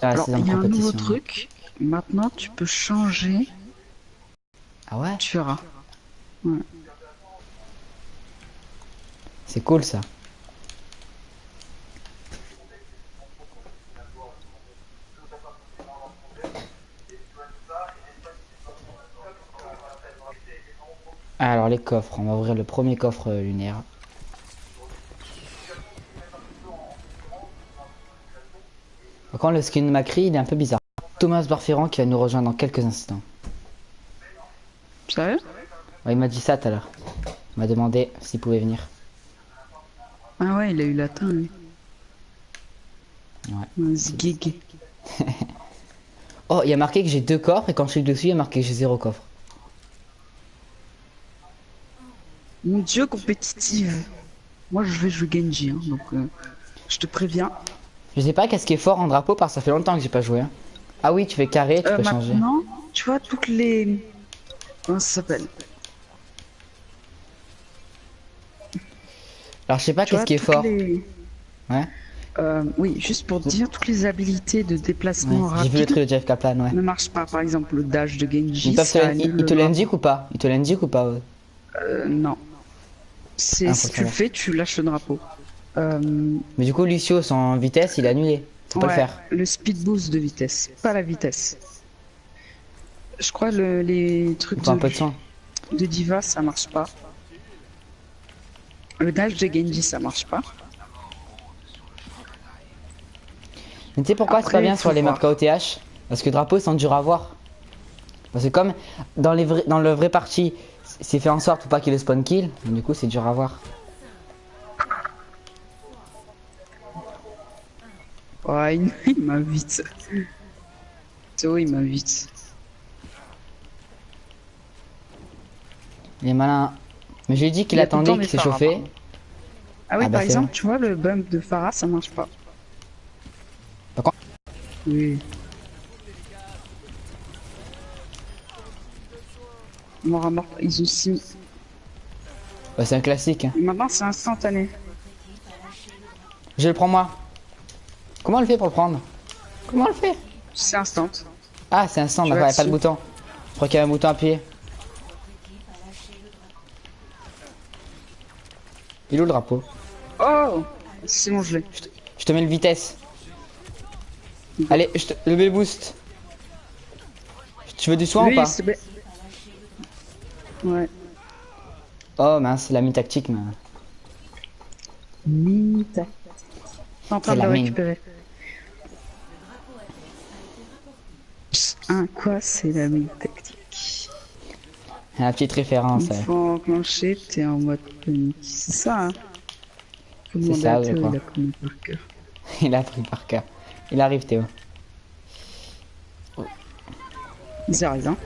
Ah, Alors, c'est dans il y a un nouveau compétition. truc. Maintenant, tu peux changer. Ah ouais? Tu verras. Ouais. C'est cool ça. Alors les coffres, on va ouvrir le premier coffre lunaire. Par contre, le skin de Macri, il est un peu bizarre. Thomas Barferran qui va nous rejoindre dans quelques instants. Sérieux? Ouais, il m'a dit ça tout à l'heure. Il m'a demandé s'il pouvait venir. Ah ouais, il a eu latin, lui. Ouais. Vas-y, gig. Oh, il y a marqué que j'ai 2 coffres et quand je clique dessus, il y a marqué que j'ai 0 coffre. Mon dieu, compétitive. Moi, je vais jouer Genji, hein, donc je te préviens. Je sais pas qu'est-ce qui est fort en drapeau parce que ça fait longtemps que j'ai pas joué. Hein. Ah oui, tu fais carré, tu peux changer. Maintenant, tu vois, toutes les... Comment ça s'appelle? Alors je sais pas Tu qu'est-ce vois, qui est toutes fort. les... Ouais. Oui, juste pour te dire, toutes les habilités de Ouais. déplacement J'ai vu le rapide truc de Jeff Kaplan, ouais. ne marchent pas. Par exemple, le dash de Ils Genji, peuvent te, ça annule ils le te l'indiquent drapeau. ou pas? Ils te l'indiquent ou pas? Ouais. Non. C'est Ah, faut si le tu le savoir. fais, tu lâches le drapeau. Euh, Mais du coup, Lucio, sans vitesse, il est annulé. Tu peux pas le ouais, faire. le speed boost de vitesse, pas la vitesse. Je crois les trucs Il faut un peu de soin. de Diva, ça marche pas. Le dash de Genji, ça marche pas. Mais tu sais pourquoi c'est pas Après, il bien faut sur les maps voir. KOTH? Parce que drapeaux ils sont durs à voir. Parce que comme dans, dans le vrai parti, c'est fait en sorte pour pas qu'il ait spawn kill, du coup c'est dur à voir. Ouais, il m'invite. Théo, il m'invite. Il est malin. Mais j'ai dit Il qu'il y a tout le temps attendait des qu'il s'est phares, par chauffé. contre. Ah oui, Ah bah par c'est bon. exemple, tu vois, le bump de Pharah, ça marche pas. Par contre, Oui. Mort à mort, ils ont 6. bah, c'est un classique. Hein. Maintenant, c'est instantané. Je le prends moi. Comment on le fait pour le prendre? Comment on le fait? C'est instant. Ah c'est un stand, Tu d'accord, vas il n'y a pas de dessus. bouton. Je crois qu'il y a un bouton à appuyer. Il est où le drapeau? Oh! C'est bon, je l'ai. Je te mets le vitesse. Go. Allez, le bel boost. Tu veux du soin ou Oui, pas? c'est bien. Ouais. Oh mince, la mi-tactique, mais... Limite. Je suis en C'est train de la le mine. récupérer. Hein, quoi, c'est la mine tactique. La petite référence, Une ouais. fois enclenché, t'es en mode panique. C'est ça, hein. Faut C'est demander à ça, je Théo, il crois. a connu par cœur. Il a pris par cœur. Il arrive, Théo. Ils arrivent, hein.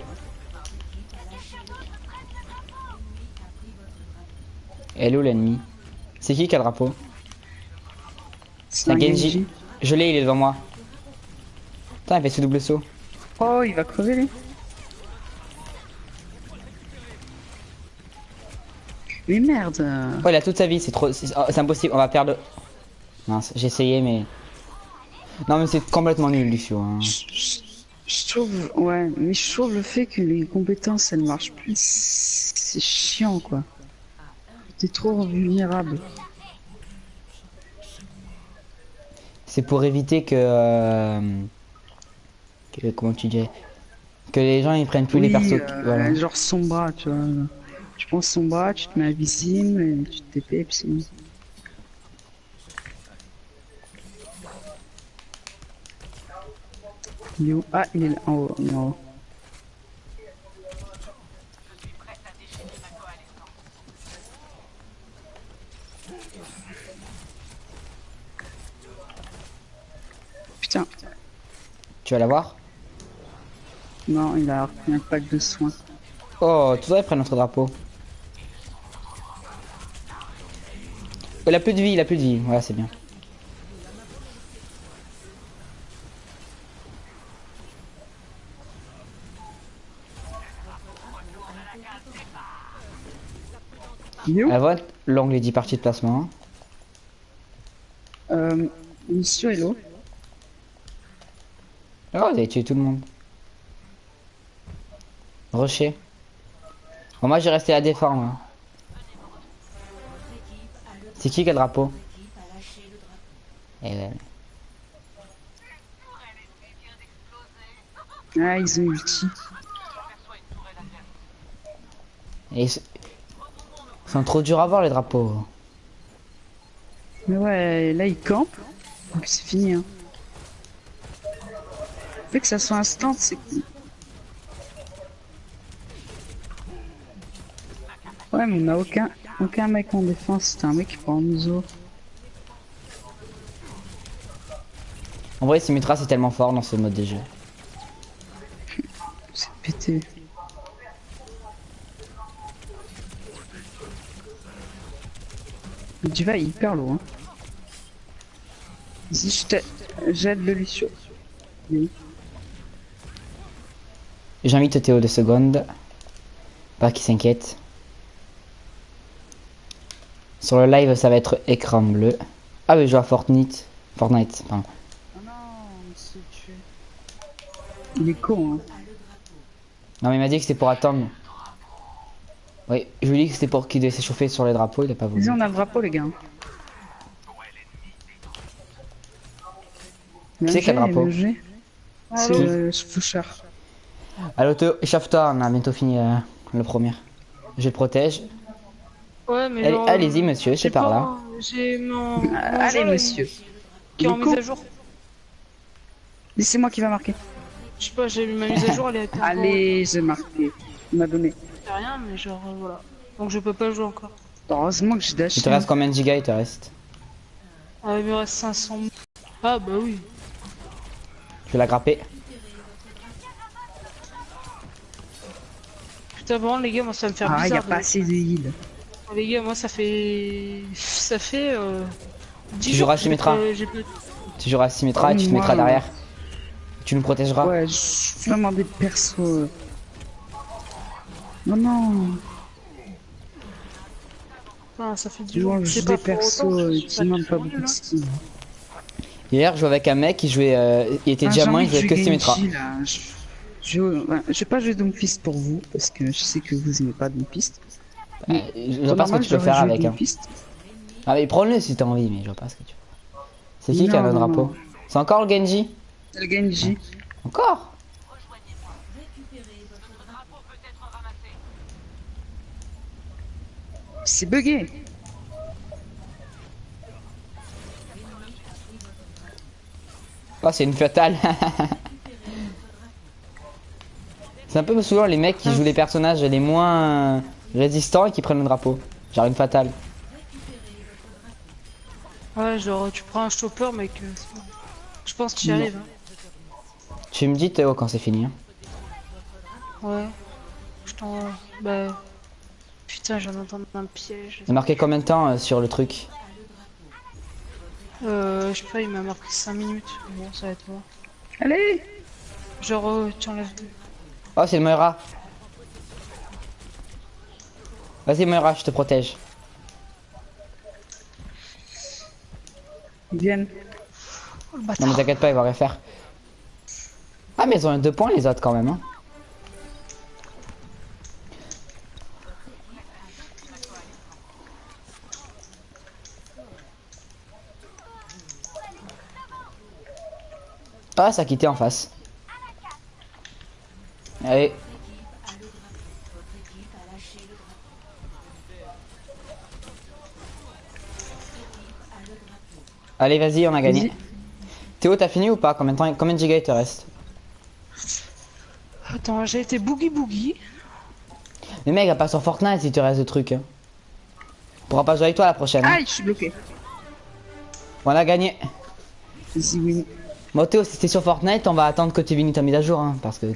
Hello l'ennemi. C'est qui a le drapeau? C'est C'est un un Genji. Genji. Je l'ai, il est devant moi. Putain, il fait ce double saut. Oh, il va crever, lui. Mais merde. Oh, il a toute sa vie, c'est trop... C'est impossible, on va perdre... Mince, j'ai essayé, mais... Non, mais c'est complètement nul, Lucio. Hein. Je trouve, ouais, mais je trouve le fait que les compétences elles marchent plus, c'est chiant quoi. T'es trop vulnérable. C'est pour éviter que... Comment tu dis? Que les gens, ils prennent plus les Oui, persos... Voilà. genre Sombra, tu vois. Tu prends Sombra, tu te mets invisible, et tu te TP, et puis c'est bon. Il est où? Ah, il est là, en haut, en haut. Putain, Tu vas l'avoir? non, il a repris un pack de soins. Oh, tout ça, prendre notre drapeau. Oh, il a plus de vie, il a plus de vie. Voilà, c'est bien. Il est À où? la vote, l'angle est dit partie de placement. Hein. Monsieur Hello. Oh, vous avez tué tout le monde. Rocher. Bon, moi, j'ai resté à défendre. Hein. C'est qui a le drapeau? Eh ouais. Ah, ils ont ulti. Et ils sont trop durs à voir les drapeaux. Mais ouais, là, ils campent. Et puis c'est fini, hein. Le fait que ça soit instant, c'est cool. Ouais, mais on a aucun mec en défense. C'était un mec qui prend en museau. En vrai, Symmetra c'est tellement fort dans ce mode de jeu. C'est pété. Le diva est hyper lourd. Hein. Si j'aide le Lucio. Oui. J'invite Théo 2 secondes. Pas qu'il s'inquiète. Sur le live, ça va être écran bleu. Ah oui, je joue à Fortnite. Fortnite, pardon. Oh non, on s'est tué. Il est con, hein. Non, mais il m'a dit que c'était pour attendre. Oui, je lui ai dit que c'était pour qu'il devait s'échauffer sur les drapeaux, il a pas voulu. Vas-y, on a le drapeau, les gars. C'est quel drapeau? C'est Foucher. Allô Théo, échauffe-toi, on a bientôt fini le premier. Je te protège. Ouais, mais genre, Allez-y monsieur, c'est par là. J'ai mon Allez, jeu, là, monsieur. qui est en Il est mise à jour. Et c'est moi qui va marquer. Je sais pas, j'ai ma mise à jour, elle a été Allez, j'ai marqué. Il m'a donné. C'est rien, mais genre voilà. Donc je peux pas jouer encore. Heureusement que j'ai dash. Il te reste combien de gigas il te reste? Ah, il me reste 500. Ah bah oui. Je vais la grapper. Putain, bon les gars, moi ça me fait Ah, bizarre. y a pas assez de heal. Les gars, moi ça fait 10 Tu jours joueras que Symmetra. j'ai pas- Tu joueras Symmetra et tu te Moi, mettras derrière. Tu nous protégeras. Ouais, je suis vraiment des persos. Non, non. Enfin, ça fait 10 Moi, jours. je C'est joue pas des pour persos autant que je suis qui demandent pas nul, beaucoup de hein. skills. Hier, je jouais avec un mec qui jouait. Il était Ah, diamant, j'ai il envie jouait de que jouer Symmetra. Genji, là. Je vais pas jouer Doomfist pour vous, parce que je sais que vous aimez pas Doomfist. Je vois pas ce que tu peux faire avec. Hein. Ah, mais prends-le si t'as envie, mais je vois pas ce que tu peux. C'est qui a le drapeau? C'est encore le Genji? C'est le Genji. Encore? C'est bugué. Oh, c'est une fatale. C'est un peu souvent les mecs qui jouent les personnages les moins résistants et qui prennent le drapeau. Genre une fatale. Ouais, genre tu prends un chopper, mec. C'est bon. Je pense que tu y arrives. Hein. Tu me dis Théo quand c'est fini. Hein. Ouais. Je t'en. Bah. Putain, j'en entends un piège. Il a marqué combien de temps sur le truc? Je sais pas, il m'a marqué 5 minutes. Bon, ça va être bon. Allez. Genre, tu enlèves. Oh, c'est le Moira. Vas-y Moira, je te protège. Ils viennent. Oh, le Non bâtard. mais t'inquiète pas, il va rien faire. Ah mais ils ont 2 points les autres quand même. Hein. Ah, ça a quitté en face. Allez. Allez, vas-y, on a gagné. Théo, t'as fini ou pas? Combien de gigas il te reste? Attends, j'ai été boogie. Mais mec, pas sur Fortnite si te reste de trucs. Hein. On pourra pas jouer avec toi la prochaine. Hein. Aïe, je suis bloqué. On a gagné. Vas-y, oui. Bon Théo, si t'es sur Fortnite, on va attendre que tu finisses ta mise à jour. Hein, parce que...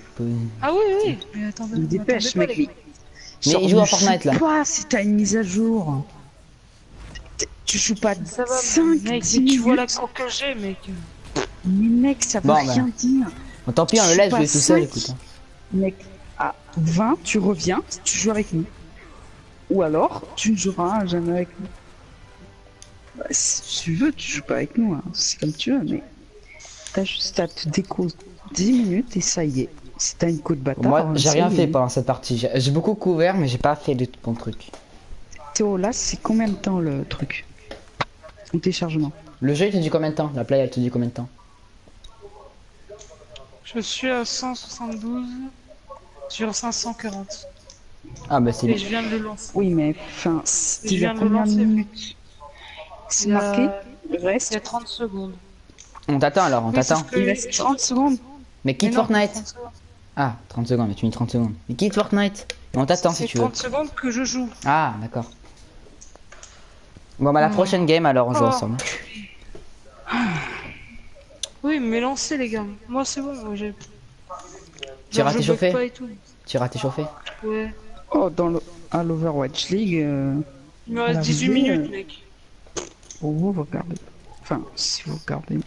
Ah oui, oui. Mais attendez, Il dépêche, m'attendez pas, mec. les gars. Mais il joue à Fortnite là. Pas si t'as une mise à jour. Tu joues pas Ça va, 5, mec, 10 mais tu vois la minutes. coque que j'ai, mec. Mais mec, ça veut Bon, rien dire. Bon, tant pis, on le Tu laisse joues jouer pas tout seul, 5. écoute. Hein. Mec, à 20, tu reviens, tu joues avec nous. Ou alors, tu ne joueras jamais avec nous. Bah, si tu veux, tu joues pas avec nous, hein. C'est comme tu veux, mais... T'as juste à te déco 10 minutes et ça y est. Si t'as une côte bâtard. Moi, j'ai ça rien y fait est. pendant cette partie. J'ai beaucoup couvert, mais j'ai pas fait de bons trucs. Théo, là, c'est combien de temps le truc? Le téléchargement. Le jeu, il te dit combien de temps? La play, elle te dit combien de temps? Je suis à 172 sur 540. Ah, bah c'est Et bien. je viens de le lancer. Oui, mais enfin, Je c'était il y a viens de le combien de lancer. minutes? C'est Il y a- marqué. Le Il y reste. a 30 secondes. On t'attend alors, on Oui, t'attend. sauf que- Il reste 30 secondes. Mais Mais quitte non, Fortnite. 30 secondes. Ah, 30 secondes, mais tu mis 30 secondes. Mais quitte Fortnite. On t'attend si C'est tu veux. 30 secondes que je joue. Ah, d'accord. Bon, bah la prochaine game alors, on joue Oh. ensemble. Oui, mais lancez les gars. Moi c'est bon, moi j'ai. Tu iras Genre, je t'échauffer? bug pas et tout. Tu iras t'échauffer? Ouais. Oh, à l'Overwatch League, Il me reste La 18 vidéo, minutes, mec. pour vous regardez. Enfin, si vous regardez.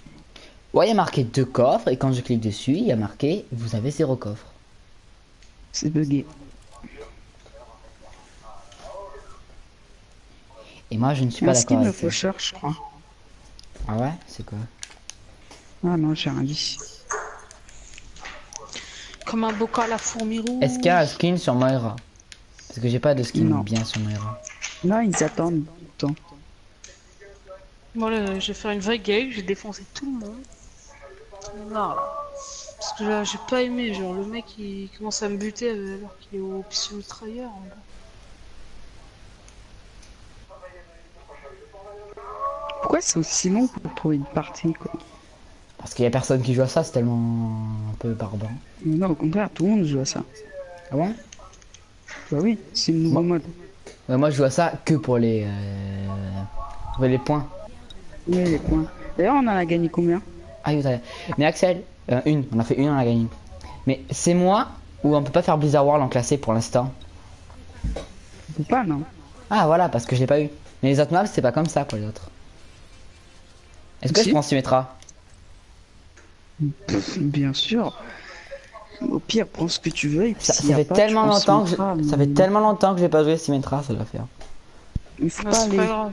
Ouais, il y a marqué 2 coffres, et quand je clique dessus, il y a marqué vous avez 0 coffre. C'est bugué. Et moi, je ne suis Il y a pas un skin d'accord de avec ça. faucheur, je crois. Ah ouais? C'est quoi? Ah non, j'ai rien dit. Comme un bocal à fourmi rouge. Est-ce qu'il y a un skin sur Moira? Parce que j'ai pas de skin Non. bien sur Moira. Là, ils attendent tout le temps. Voilà, je vais faire une vraie game, j'ai défoncé tout le monde. Non. Parce que là, j'ai pas aimé, genre le mec il commence à me buter alors qu'il est au pistolet mitrailleur. Pourquoi c'est aussi long pour trouver une partie, quoi? Parce qu'il y a personne qui joue à ça, c'est tellement un peu barbant. Non, au contraire, tout le monde joue à ça. Ah bon? Bah oui, c'est le nouveau mode. Ouais, moi, je joue à ça que pour les points. Oui, les points. D'ailleurs, on en a gagné combien? Ah, oui, mais Axel, on a fait une, on a gagné. Mais c'est moi ou on peut pas faire Blizzard World en classé pour l'instant? On peut pas, non? Ah voilà, parce que je l'ai pas eu. Mais les autres maps, c'est pas comme ça pour les autres. Est-ce que Si. je pense que tu mettras? Bien sûr. Au pire, prends ce que tu veux. Et puis, Ça s'il y a fait pas, tellement tu longtemps que transmettras, ça fait mais tellement longtemps que j'ai pas joué Symmetra, ça doit faire. Il faut Bah, pas c'est pas aller. grave.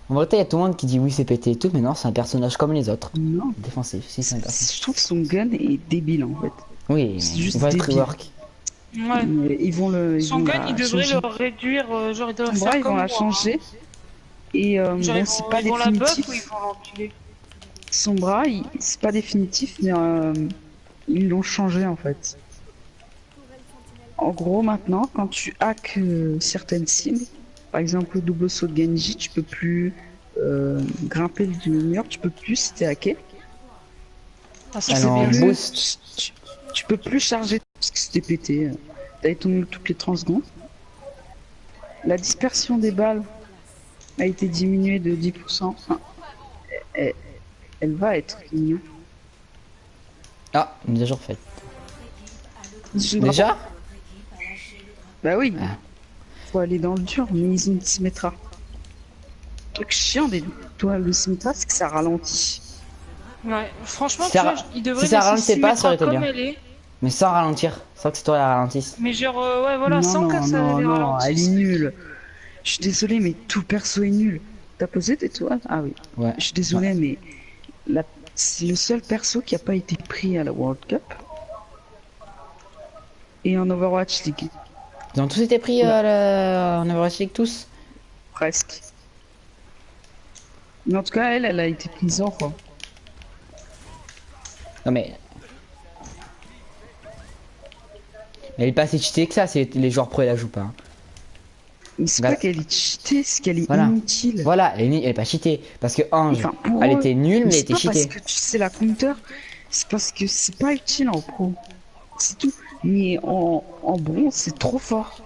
En vrai, il y a tout le monde qui dit oui, c'est pété et tout, mais non, c'est un personnage comme les autres. Non. Défensif, si c'est un personnage. Je trouve que son gun est débile en fait. Oui, c'est mais juste il va être débile. rework. Ouais. Mais ils vont le. Ils Son vont gun, la il devrait changer. le réduire, genre il devrait En vrai, faire ils vont comme la moi, changer. Et Genre, bon, ils c'est vont, pas ils vont la buff définitif. ou ils vont l'enculer. Son bras, c'est pas définitif, mais ils l'ont changé en fait. En gros, maintenant, quand tu hacks certaines cibles, par exemple le double saut de Genji, tu peux plus grimper du mur, tu peux plus si t'es hacké. Ah, ça Ah c'est non, bien. boost. Tu peux plus charger parce que c'était pété. T'as ton ult toutes les 30 secondes. La dispersion des balles a été diminuée de 10%. Enfin, elle, elle va être diminuée. Ah, une mise à jour faite. Je ne Déjà? Bah oui, Ah. faut aller dans le dur, mais ils ont une Symmetra. Le truc chiant des toiles de Symmetra, c'est que ça ralentit. Ouais, franchement, Si tu ça vois, ra- il devrait si ça laisser ralentissait pas, ça aurait été Symmetra bien. comme elle est. Mais sans ralentir, sans que cette tour la ralentisse. Mais genre, ouais, voilà, non, sans non, que ça non, les non, ralentisse. elle est nulle. Je suis désolé, mais tout perso est nul. T'as posé tes toiles? Ah oui. Ouais. Je suis désolé, mais c'est le seul perso qui a pas été pris à la World Cup. Et en Overwatch League, Ils ont tous été pris en Overwatch League, tous? presque. Mais en tout cas, elle a été prise en quoi. Non mais... Elle est pas si cheatée que ça, c'est les joueurs pro ils la jouent pas. Hein. Mais c'est Voilà. pas qu'elle est cheatée, c'est qu'elle est Voilà. inutile. Voilà, elle est pas cheatée. Parce que Ange, Enfin, pour elle eux, était nulle mais elle c'est était pas parce cheatée. que tu sais la counter, c'est parce que c'est pas utile en pro. C'est tout. Mais en bronze, c'est trop fort.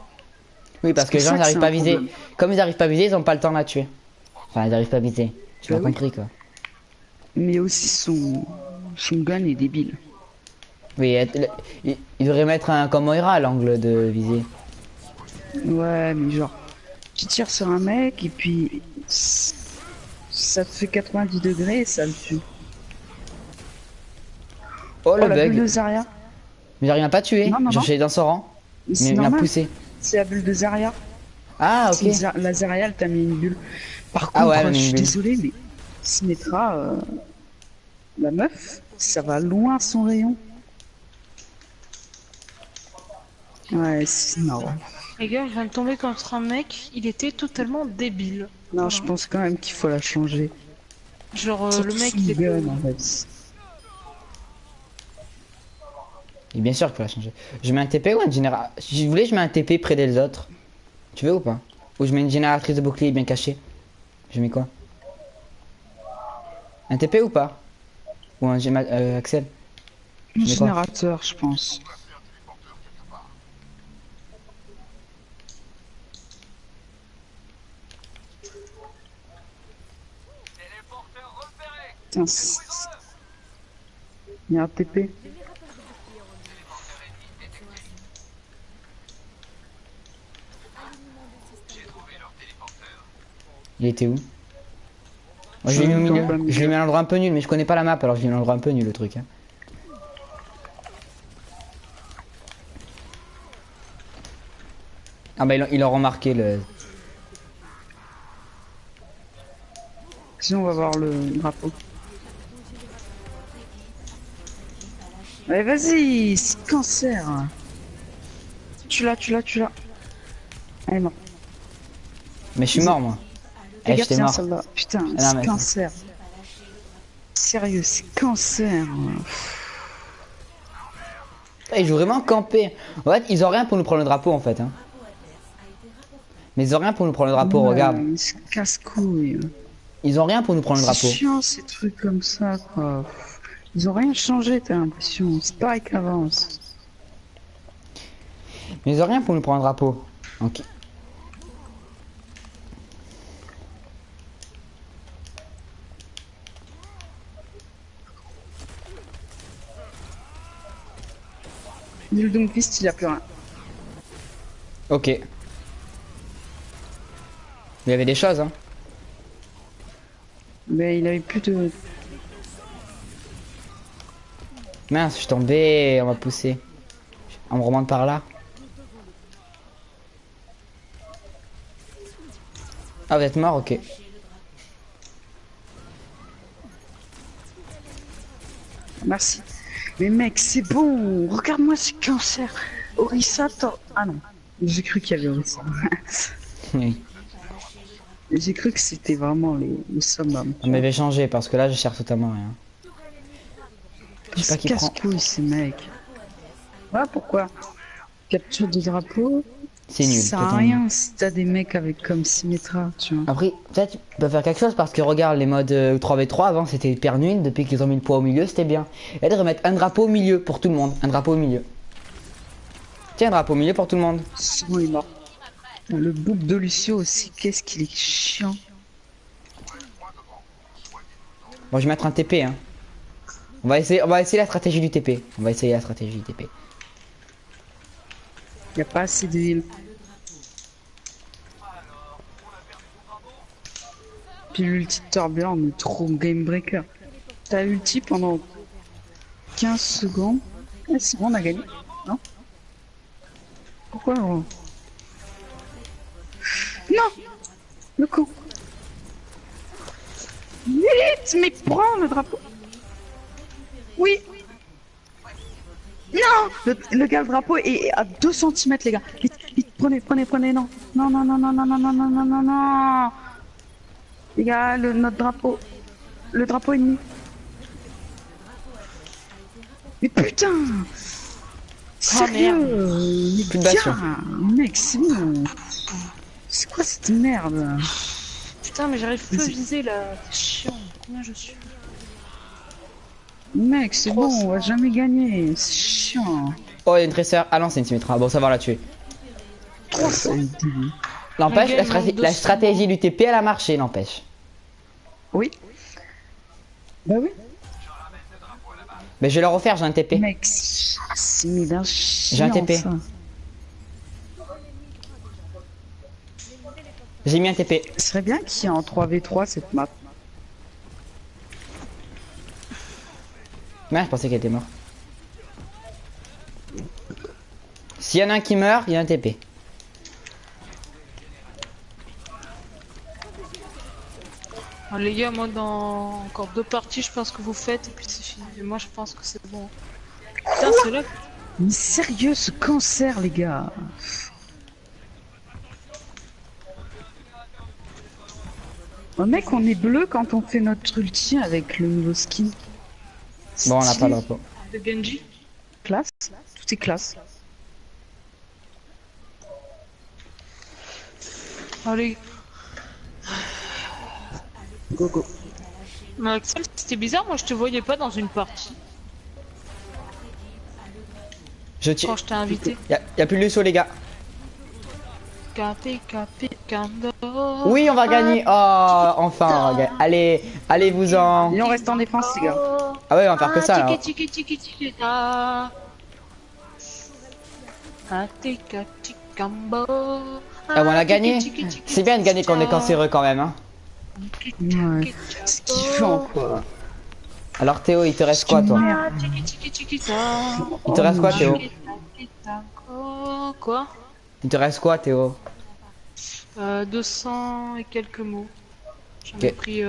Oui, parce c'est que les pour gens ça que n'arrivent c'est pas à un viser. problème. Comme ils n'arrivent pas à viser, ils ont pas le temps de la tuer. Enfin, ils n'arrivent pas à viser. Tu Bah l'as oui. compris quoi. Mais aussi son gun est débile. Oui, il devrait mettre un comme Moira à l'angle de viser. Ouais, mais genre, tu tires sur un mec et puis ça te fait 90 degrés et ça le tue. Oh le Oh, la bulle de bug. Zarya. Mais j'ai rien pas tué. Non, non, Genre non. j'étais dans son rang. Mais Mais c'est il m'a normal, poussé. c'est la bulle de Zarya. Ah C'est ok. La Zarya, elle t'a mis une bulle. Par Ah contre, ouais, elle m'a je mis suis une bulle. désolé, mais Symmetra, La meuf, ça va loin son rayon. Ouais, c'est marrant. Les gars, je viens de tomber contre un mec, il était totalement débile. Non, je pense quand même qu'il faut la changer. Genre, le Surtout mec, son il est... gun, en fait. Et bien sûr qu'il faut la changer. Je mets un TP ou un général. Si je voulais, je mets un TP près des autres. Tu veux ou pas? Ou je mets une génératrice de bouclier bien cachée. Je mets quoi? Un TP ou pas? Ou un Axel? Un mets quoi? générateur, je pense. Putain, il y a un TP. Il était où? Moi je l'ai mis au milieu. Je l'ai mis à un endroit un peu nul, mais je connais pas la map alors je l'ai mis à un endroit un peu nul le truc. Hein. Ah bah il a remarqué le. Sinon, on va voir le drapeau. Allez, vas-y, c'est cancer. Tu l'as. Elle est morte. Mais je suis mort moi. Eh, Regarde, j'étais tiens, mort. celle-là. Putain, Ah, c'est mais- cancer. Sérieux, c'est cancer. Eh, ils jouent vraiment camper. En fait, ils ont rien pour nous prendre le drapeau en fait. Hein. Mais ils ont rien pour nous prendre le drapeau, Ouais, regarde. c'est casse-couille. Ils ont rien pour nous prendre le C'est drapeau. chiant ces trucs comme ça, quoi. Ils ont rien changé, t'as l'impression. C'est pareil qu'avant. Mais ils ont rien pour nous prendre le drapeau. Ok. Le Doomfist, il a plus rien. Ok. Il y avait des choses, hein. Mais il avait plus de... Mince, je suis tombé, on m'a poussé. On me remonte par là. Ah, vous êtes mort, ok. Merci. Mais mec, c'est bon. Regarde-moi ce cancer. Orisa, ah non. J'ai cru qu'il y avait Orisa. Oui. J'ai cru que c'était vraiment le summum. On m'avait changé parce que là, je cherche totalement rien. Je sais pas qui prend. Casse-couille ces mecs. Voilà pourquoi. Capture de drapeau. C'est nul. Ça sert à totalement. rien si t'as des mecs avec comme Symmetra, tu vois. Après, peut-être tu peux faire quelque chose parce que regarde, les modes 3v3 avant c'était hyper nul. Depuis qu'ils ont mis le poids au milieu, c'était bien. Et de remettre un drapeau au milieu pour tout le monde. Un drapeau au milieu. Tiens, un drapeau au milieu pour tout le monde. Sinon il est mort. Le bouc de Lucio aussi, qu'est-ce qu'il est chiant. Bon, je vais mettre un TP. Hein. On va essayer la stratégie du TP. On va essayer la stratégie du TP. Y a pas assez de heal. Puis l'ulti de Torbjorn est trop game breaker. T'as ulti pendant 15 secondes. Et c'est bon, on a gagné. Non? Pourquoi on... Non! Le coup! Vite! Mais prends le drapeau! Oui! Non! Le gars, le drapeau est à 2 cm, les gars. Vite, vite, prenez, non. Non, non, non, non, non, non, non, non, non, non, non. Les gars, notre drapeau. Le drapeau ennemi. Mais putain! Sérieux? Mais Plus de bastion. mec, c'est bon. C'est quoi cette merde? Putain, mais j'arrive plus à viser là. C'est chiant. Combien je suis? Mec, c'est bon, on va jamais gagner. C'est chiant. Oh, il y a une tresseur. Ah non, c'est une Symmetra. Bon, ça va la tuer. 300. N'empêche, On gagne en la stratégie du TP, elle a marché, n'empêche. Oui. Bah oui. Mais je vais le refaire, j'ai un TP. Mec, c'est mis d'un chiant. J'ai un TP. ça. J'ai mis un TP. Ce serait bien qu'il y ait en 3v3 cette map. Ouais, je pensais qu'elle était morte. S'il y en a un qui meurt, il y a un TP. Ah, les gars, moi dans encore 2 parties, je pense que vous faites et puis c'est fini. Et moi je pense que c'est bon. Putain, c'est là. Mais sérieux, ce cancer, les gars. Oh, mec, on est bleu quand on fait notre ulti avec le nouveau skin. Bon, on n'a pas Stylé. le repos. De Genji. Classe. Tout est classe. Allez. Go go. Mais Axel, c'était bizarre, moi je te voyais pas dans une partie Je tire. quand je t'ai invité. Y a plus de saut, les gars. Capé, capé, cando. Oui, on va gagner. Oh, enfin, on va gagner. Allez, allez-vous-en. Et on reste en défense, les gars. Ah ouais, on va faire que ça, là. Tiki, tiki, tiki, tiki, ta. Ah, tika, tikambo. Ah, on a gagné. Tiki, tiki, C'est bien de gagner quand on est cancéreux, quand même, hein. Ouais. C'est kiffant, quoi. Alors, Théo, il te reste quoi, toi? Ah, tiki, tiki, tiki, ta. Il te reste quoi, Théo? Quoi? Il te reste quoi, Théo? 200 et quelques mots. J'en ai Ok. pris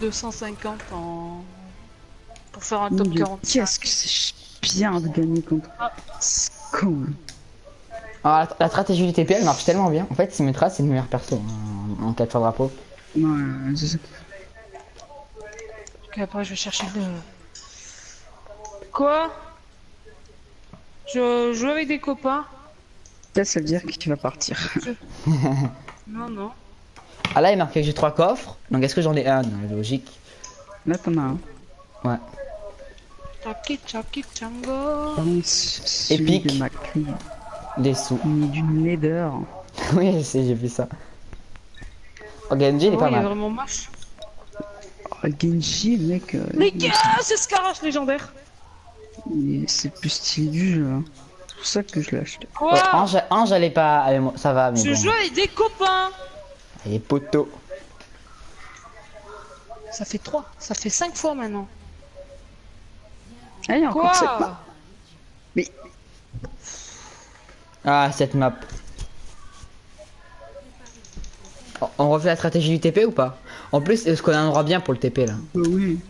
250 en... pour faire un top Mais 40. qu'est-ce que c'est bien de gagner contre ce con. Alors, la stratégie du TP, elle marche tellement bien. En fait, Symmetra, c'est le meilleur perso hein, en 4 sur drapeau. Ouais, c'est ça. Ok, après je vais chercher le... Quoi? Je joue avec des copains? Là, ça veut dire que tu vas partir. Non, non. Ah là, il marque que j'ai 3 coffres. Donc, est-ce que j'en ai un? Logique. Là, t'en as un. Ouais. Chaki, chaki, chango. Épique. De ma clé. Des sous. Mais du nether. Oui, je sais, j'ai vu ça. Oh, Genji, il est Oh, pas il est mal. vraiment moche. Oh, Genji, mec. Les gars, c'est Scarache légendaire. C'est le plus stylé du jeu. Hein. C'est pour ça que je l'ai acheté. Quoi? Ange, elle est pas. Ça va, mais Je bon. joue avec des copains. Elle est poteau. Ça fait 3, ça fait 5 fois maintenant. Ah, il y a encore cette map. Quoi? Mais Ah, cette map. Oh, on refait la stratégie du TP ou pas? En plus, est-ce qu'on a un endroit bien pour le TP là? oui.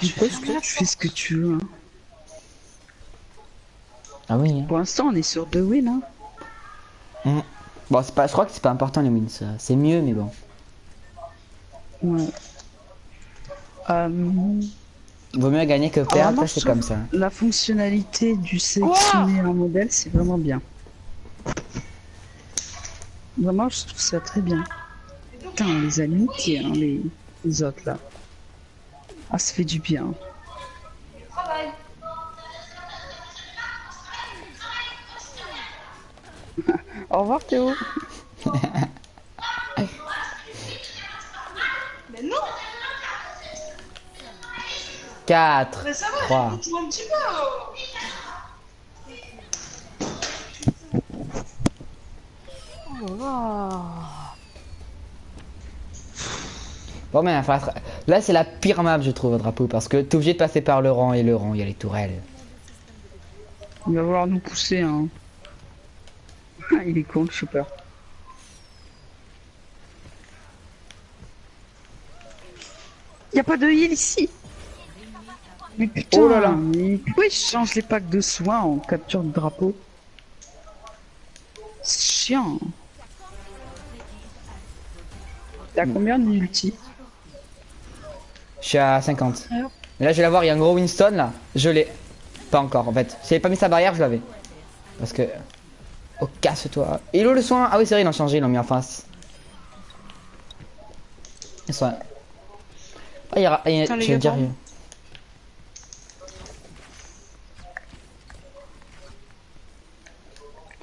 Pourquoi est-ce que tu fais ce que tu veux hein. Ah oui. Hein. Pour l'instant, on est sur 2 wins. Hein. Bon, c'est pas. Je crois que c'est pas important les wins. C'est mieux, mais bon. Ouais. Vaut mieux gagner que perdre, vraiment, ça, je c'est trouve comme ça. La fonctionnalité du sélectionner un modèle, c'est vraiment bien. Vraiment, je trouve ça très bien. Putain, on les a niqués, hein, les autres là. Ah, ça fait du bien. Au revoir Théo. Mais non. 4, Mais ça va, 3. joue un petit peu. Oh là là. Bon, mais enfin, là, c'est la pire map, je trouve, au drapeau, parce que t'es obligé de passer par le rang et le rang, il y a les tourelles. Il va vouloir nous pousser. Hein. Ah, il est con, le super. Y a pas de heal ici. Mais putain, Oh là là. mais pourquoi ils changent les packs de soins en capture de drapeau? C'est chiant. T'as combien de ulti? Je suis à 50. Mais là, je vais la voir, il y a un gros Winston, là. Je l'ai. Pas encore, en fait. Si j'avais pas mis sa barrière, je l'avais. Parce que... Oh, casse-toi. Et le soin? Ah oui, c'est vrai, ils l'ont changé, ils l'ont mis en face. Le soin. Ah, il y a... Putain, les Je vais gars, dire... pardon.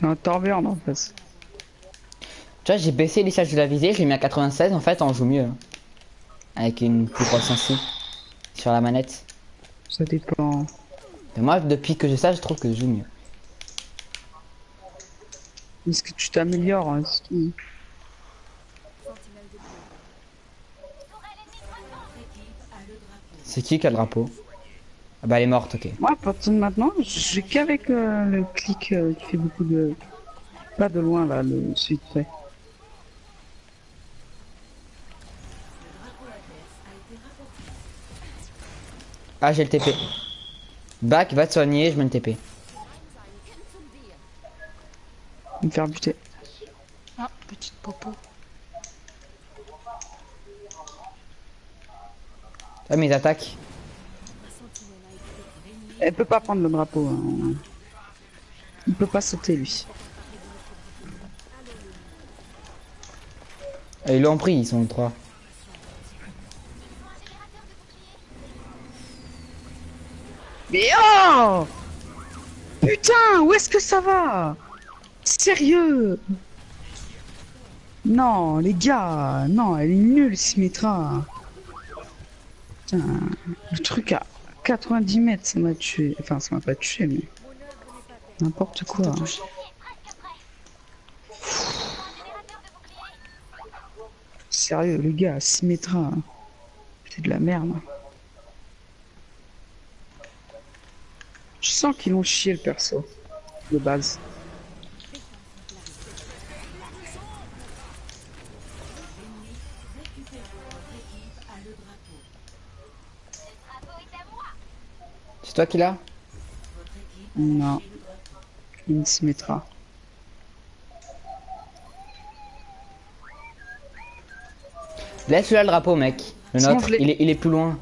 T'as un Torbjorn en face. Tu vois, j'ai baissé les charges de la visée, je l'ai mis à 96, en fait, on joue mieux. Hein. Avec une plus grosse sensi sur la manette. Ça dépend. Mais moi, depuis que j'ai ça, je trouve que je joue mieux. Est-ce que tu t'améliores hein, C'est qui a le drapeau? Ah bah, elle est morte, ok. Moi, à partir de maintenant, je vais qu'avec le clic qui fait beaucoup de... Pas de loin là, le celui de près. Ah, j'ai le TP. Back, va te soigner, je mets le TP. Me faire buter. Ah, petite popo. Ah, mes attaques. Elle peut pas prendre le drapeau. Hein. Il peut pas sauter lui. Ah, ils l'ont pris, ils sont 3. Mais oh! Putain, où est-ce que ça va? Sérieux? Non, les gars, non, elle est nulle, Symmetra. Putain, le truc à 90 mètres, ça m'a tué. Enfin, ça m'a pas tué, mais n'importe quoi. Sérieux, les gars, Symmetra, c'est de la merde. Je sens qu'ils l'ont chié le perso, de base. C'est toi qui l'as? Non, une Symmetra. Laisse là le drapeau, mec. Le Sinon, nôtre, je l'ai- il est plus loin.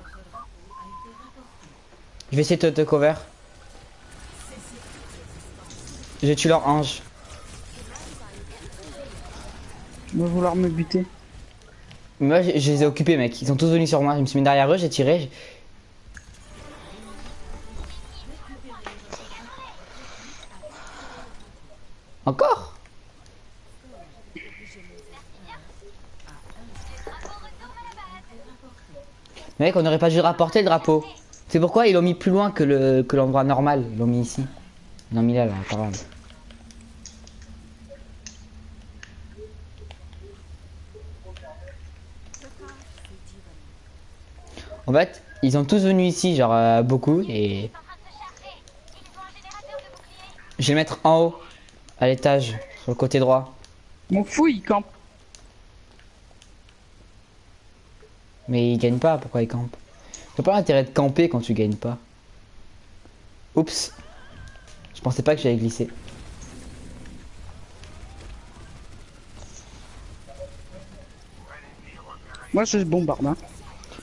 Je vais essayer de te cover. J'ai tué leur ange. Il va vouloir me buter. Moi, je les ai occupés, mec. Ils sont tous venus sur moi. Je me suis mis derrière eux, j'ai tiré. Encore? Mec, on n'aurait pas dû rapporter le drapeau. C'est pourquoi ils l'ont mis plus loin que l'endroit normal. Ils l'ont mis ici. Ils l'ont mis là, par là. En fait, ils sont tous venus ici, genre beaucoup, et je vais le mettre en haut, à l'étage, sur le côté droit. Mon fou, il campe. Mais ils gagnent pas, pourquoi ils campent? T'as pas l'intérêt de camper quand tu gagnes pas. Oups. Je pensais pas que j'allais glisser. Moi, je bombarde. Hein.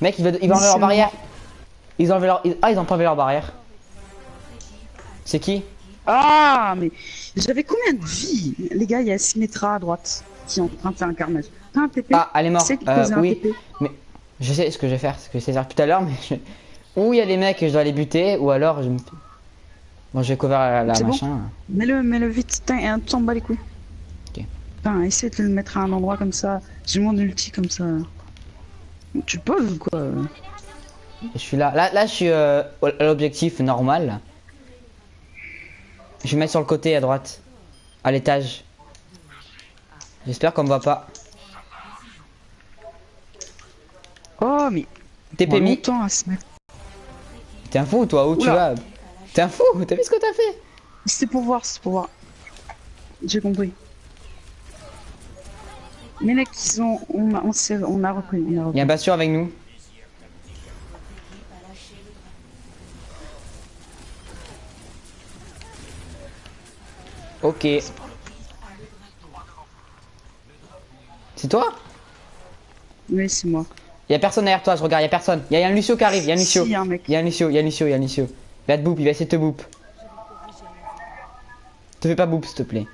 Mec, ils vont enlever leur barrière. Ils ont enlevé leur... Ah, ils ont pas enlevé leur barrière. C'est qui? Ah, mais j'avais combien de vie? Les gars, il y a Symmetra à droite qui est en train de faire un carnage. T'as un TP? Ah, elle est morte. C'est qui posait un Oui. TP? Mais je sais ce que je vais faire, ce que je sais faire tout à l'heure, mais je... Ou il y a des mecs et je dois les buter, ou alors je me... Bon, je vais cover la C'est bon. machin. Mets-le vite, putain, t'en bats les couilles. Ok. Putain, essaie de le mettre à un endroit comme ça. J'ai mon ulti comme ça. Tu poses ou quoi? Je suis là. Là, je suis à l'objectif normal. Je vais mettre sur le côté à droite. À l'étage. J'espère qu'on me voit pas. Oh, mais. TP mis. Longtemps à se mettre. T'es un fou, toi, où tu vas? T'es un fou, t'as vu ce que t'as fait? C'était pour voir, c'est pour voir. J'ai compris. Mais là, qu'ils ont. On a repris. Il y a un Bastion avec nous. Ok. C'est toi? Oui, c'est moi. Il y a personne derrière toi, je regarde, il y a personne. Il y a un Lucio qui arrive, il y a un Lucio. Si, y a un mec. Il y a un Lucio, il y a un Lucio, il y a un Lucio. Il va te boop, il va essayer de te boop. Te fais pas boop, s'il te plaît.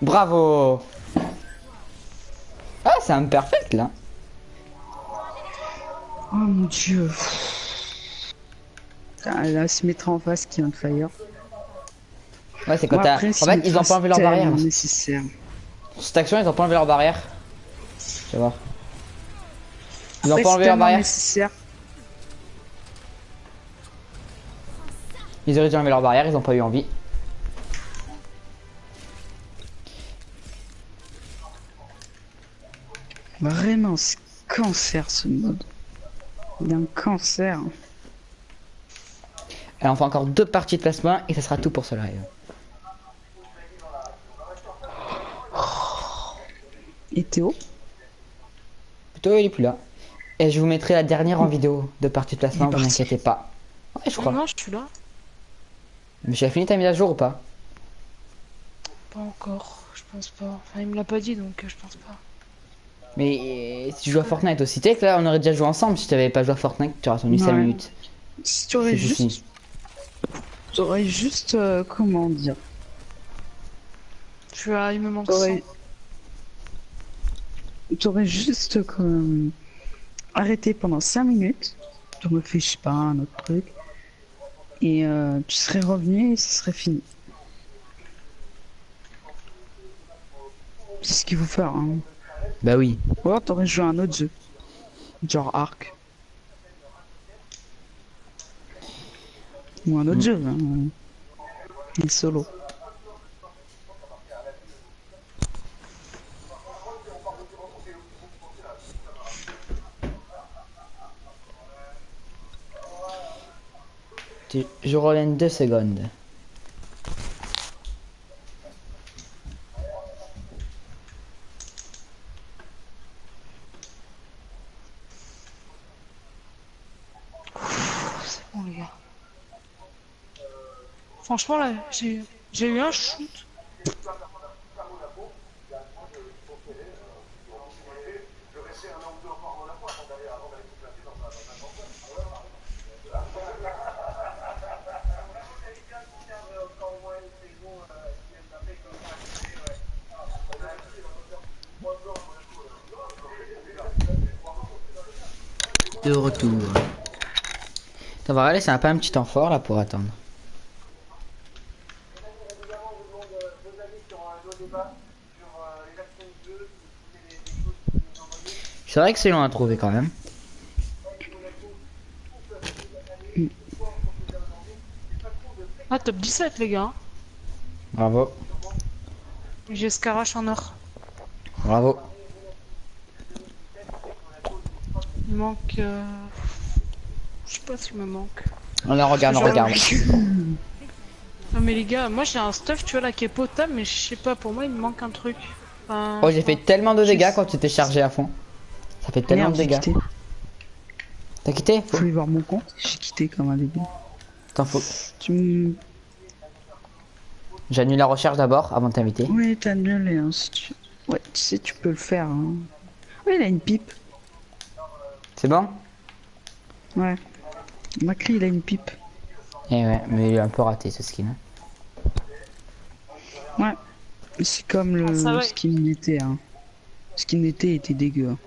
Bravo. Ah, c'est un perfect là. Oh mon dieu. Putain, là, se mettra en face qui est on fire. Ouais, c'est quand Bon, t'as. après, En fait, ils ont pas enlevé leur barrière. Là. Nécessaire. Sur cette action, ils ont pas enlevé leur barrière. Tu vas voir. Ils ont Après, pas c'est enlevé leur tellement barrière. nécessaire. Ils auraient dû enlever leur barrière, ils ont pas eu envie. Vraiment, c'est cancer ce mode. Il y a un cancer. Alors on fait encore 2 parties de placement et ça sera tout pour ce live. Et Théo? Plutôt, il est plus là. Et je vous mettrai la dernière en vidéo de partie de placement, Il est vous parti. inquiétez pas. Ouais, je crois. Non, je suis là. Mais tu as fini ta mise à jour ou pas? Pas encore, je pense pas. Enfin, il me l'a pas dit, donc je pense pas. Mais si tu joues à Fortnite aussi, tu sais que là on aurait déjà joué ensemble si tu avais pas joué à Fortnite, tu aurais attendu 5 Ouais. minutes. Si tu aurais C'est juste... ici. Tu aurais juste... comment dire? Il me manque T'aurais 100. t'aurais juste arrêté pendant 5 minutes. Tu aurais fait, je sais pas, un autre truc. Et tu serais revenu et ce serait fini. C'est ce qu'il faut faire, hein. Bah oui. Ou alors t'aurais joué à un autre jeu. Genre Ark. Ou un autre jeu, hein. Et solo. Je relève 2 secondes. C'est bon, les gars. Franchement, là, j'ai eu un shoot. De retour. Ça va aller, c'est un peu un petit temps fort là pour attendre. C'est vrai que c'est long à trouver quand même. Ah, top 17, les gars. Bravo. J'ai Scarache en or. Bravo. Il manque... Je sais pas s'il me manque. On en regarde, on regarde. Non mais les gars, moi j'ai un stuff, tu vois, là, qui est potable, mais je sais pas, pour moi, il me manque un truc. Enfin, Oh, j'ai fait tellement de dégâts quand tu t'es chargé à fond. Ça fait tellement Merde, de j'ai dégâts. quitté. T'as quitté? Faut aller voir mon compte. J'ai quitté comme un débile. T'en fous. Tu me... J'annule la recherche d'abord avant de t'inviter. Oui, t'as annulé, hein, si tu... Ouais, tu sais, tu peux le faire, hein. Oui, il a une pipe. C'est bon? Ouais. Macri, il a une pipe. Eh ouais, mais il est un peu raté ce skin. Ouais. C'est comme le ça va. skin d'été, hein. Le skin d'été était dégueu, hein.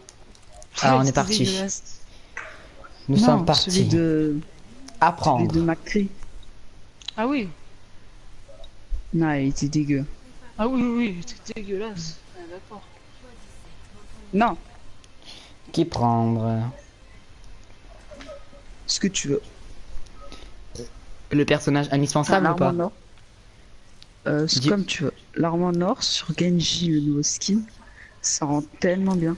Ah, on est c'était parti. dégueulasse. Nous Non, sommes partis. Celui de Apprendre. Macri. Ah oui, Non, il était dégueu. ah oui, oui, c'était dégueulasse. Ah, d'accord. Non, Qui prendre? ce que tu veux. Le personnage indispensable ou L'arme pas? en or. C'est Dis- comme tu veux. L'arme en or sur Genji, le nouveau skin, ça rend tellement bien.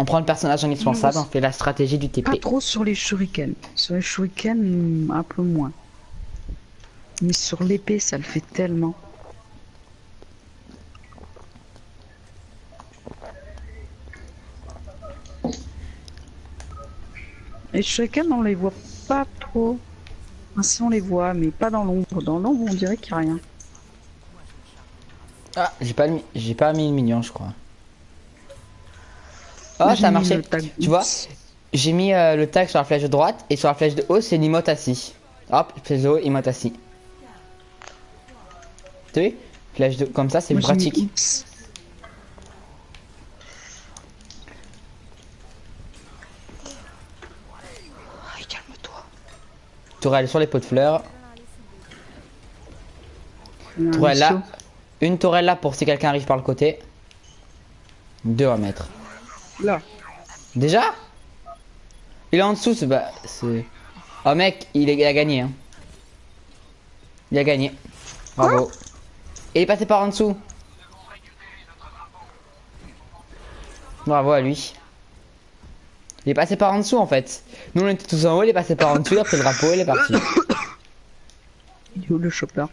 On prend le personnage indispensable, on fait la stratégie du Pas TP. trop sur les shurikens. Sur les shurikens, un peu moins. Mais sur l'épée, ça le fait tellement. Les shurikens, on les voit pas trop. Enfin, si on les voit, mais pas dans l'ombre. Dans l'ombre, on dirait qu'il n'y a rien. Ah, j'ai pas mis le mignon, je crois. Moi, Oh, j'ai ça a mis marché. le tag Tu vois, Oops. j'ai mis le tag sur la flèche de droite et sur la flèche de haut, c'est l'emote assis. Hop, flèche de haut, emote assis. Tu vois, flèche de comme ça, c'est Moi, plus j'ai mis pratique. Oops. Ay, calme-toi. Tourelle sur les pots de fleurs. Il y a un Tourelle là. mission. Une tourelle là pour si quelqu'un arrive par le côté. 2 à mettre. Là. Déjà? Il est en dessous, c'est... Oh mec, il a gagné. Hein. Il a gagné. Bravo. Et il est passé par en dessous. Bravo à lui. Il est passé par en dessous en fait. Nous on était tous en haut, il est passé par en dessous, il a pris le drapeau, il est parti. Il est où le chopper?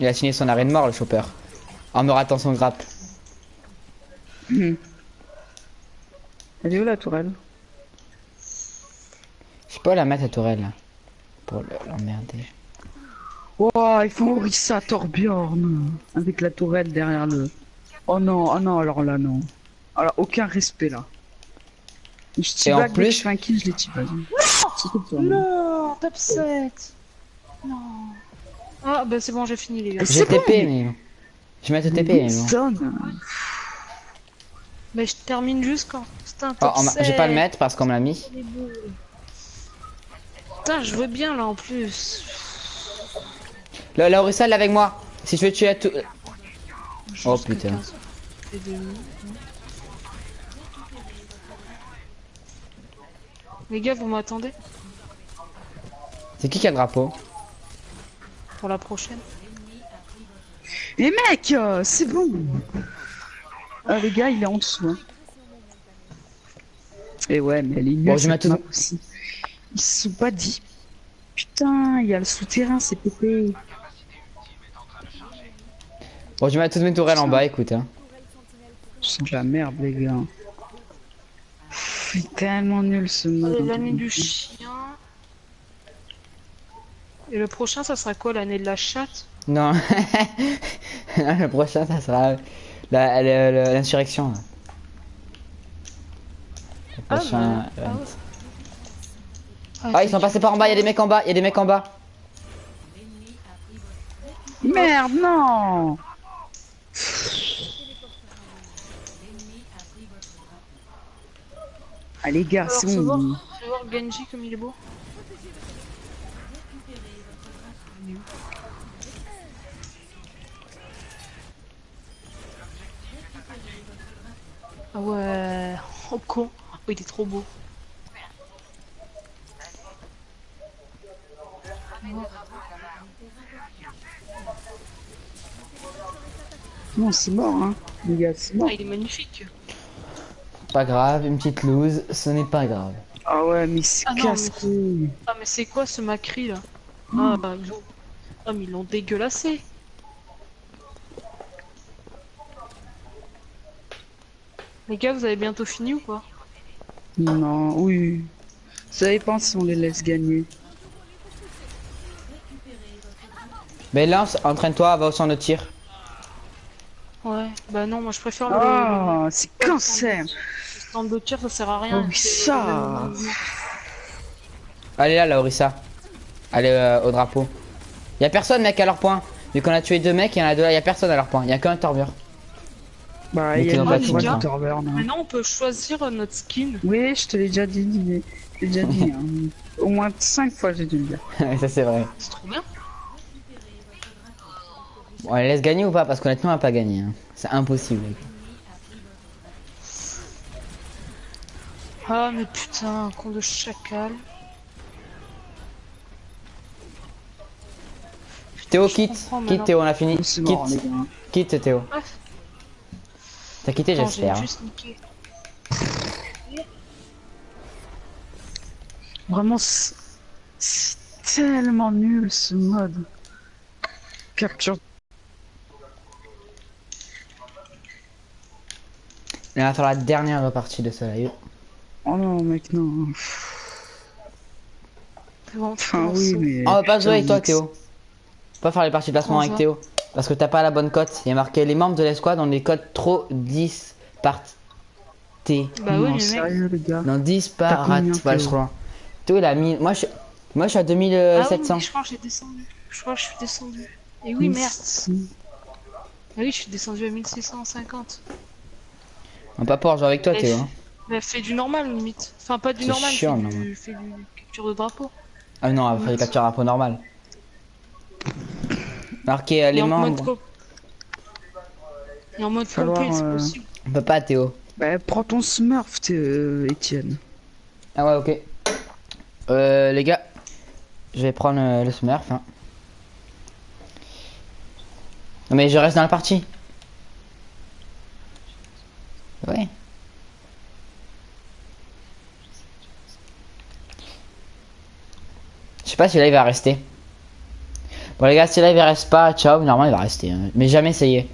Il a signé son arrêt de mort, le chopper. En me ratant son grappe. Elle est où la tourelle? Je sais pas où la mettre, la tourelle, là. Pour l'emmerder. Oh, ils font Orisa Torbjorn avec la tourelle derrière le. Oh non, alors là, non. Alors, aucun respect là. Je Et en teabag, dès que plus- je fais un kill, je les teabag. C'est tout ça. Non, top 7. Non. Ah, bah c'est bon, j'ai fini, les gars. C'est J'ai bon, TP, mais. Je mets TP, mais bon. Winston. Mais je termine juste quand. Putain, Oh, top 7. je vais pas le mettre parce qu'on me l'a mis. Les boules. Putain, je veux bien là en plus. La Orisa, elle est avec moi. Si je veux tuer à tout. Je Oh pense que putain. 15 et demi. Les gars, vous m'attendez C'est qui a le drapeau? pour la prochaine? Les mecs, c'est bon. Ah, les gars, il est en dessous. Hein. Et ouais, mais les nuls, Bon, je mets cette map tout- aussi. Ils se sont pas dit. Putain, il y a le souterrain, c'est pété. Bon, je mets toutes mes tourelles en bas, écoute. Hein. C'est de la merde, les gars. C'est tellement nul ce mode. Allez, l'année du chien. Et le prochain, ça sera quoi? L'année de la chatte? Non. Le prochain, ça sera l'insurrection. là. Le Ah, prochain. bah, ah ouais. Ah, ils sont passés par en bas, il y a des mecs en bas, il y a des mecs en bas. Merde, non. Ah, les gars, Alors, c'est fais voir, bon. fais voir Genji comme il est beau. Ah ouais, oh con, oh, il est trop beau. Non, c'est mort, hein. Les gars, c'est mort. Ah, il est magnifique. Pas grave, une petite loose, ce n'est pas grave. Ah ouais, mais c'est Ah non, casse-couille. Ah mais c'est quoi ce Macri là? Ah bah ah mais ils l'ont dégueulassé. Les gars, vous avez bientôt fini ou pas? Non, oui. Ça dépend si on les laisse gagner. Mais lance, entraîne-toi, va au centre de tir. Ouais, bah non, moi je préfère Ah, c'est cancer. le stand de tir, ça sert à rien. Oh, oui, ça. Allez là, la Orisa. Allez au drapeau. Y'a personne, mec, à leur point. Vu qu'on a tué deux mecs, il y en a deux là, y'a personne à leur point. Y'a qu'un Torbjörn. Bah, Mais il y qu'ils a ont une pas bonne tout boîte le temps. de Torbjörn, hein. Maintenant on peut choisir notre skin. Oui, je te l'ai déjà dit. Je l'ai déjà dit. Hein. Au moins 5 fois, j'ai dû le dire. Ça, c'est vrai. C'est trop bien. Bon, on les laisse gagner ou pas? Parce qu'honnêtement, on va pas gagner. Hein. C'est impossible. Les gars. Ah mais putain, con de chacal. Théo, Je quitte. comprends Quitte, maintenant. Théo, on a fini. C'est mort, les Quitte. gars. Quitte, Théo. Ah. T'as quitté, Attends, j'espère. j'ai Hein. juste niqué. Vraiment, c'est tellement nul ce mode. Capture. Et on va faire la dernière partie de ce live. Oh non, mec, non. C'est bon, Enfin, oui, mais. On va pas jouer avec toi, putain, Théo. On va pas faire les parties de placement Comment avec ça Théo. Parce que t'as pas la bonne cote. Il y a marqué les membres de l'escouade ont des codes trop 10 par T. Bah non, oui, les mecs. sérieux, les gars. Non, 10 T'as par rat. combien, Voilà, je Théo suis trop loin. Théo, il a mis. Moi, je suis à Ah oui, 2700. mais je crois que j'ai descendu. Je crois que je suis descendu. Et oui, merde. Ah oui, je suis descendu à 1650. On va pas pouvoir jouer avec toi, Mais Théo. Hein. Mais fais du normal, limite. Enfin, pas du C'est normal, chiant, fais, normal. fais du capture de drapeau. Ah non, on va faire des captures un peu normales. Marqué les Et en mode membres. co- Et en mode Falloir, complet, c'est possible. On peut pas, Théo. Bah, prends ton Smurf, Etienne. Ah ouais, ok. Les gars, je vais prendre le Smurf. Hein. Non, mais je reste dans la partie. Ouais. Je sais pas si là il va rester. Bon les gars, si là il reste pas, ciao, normalement il va rester. Hein. Mais jamais essayer.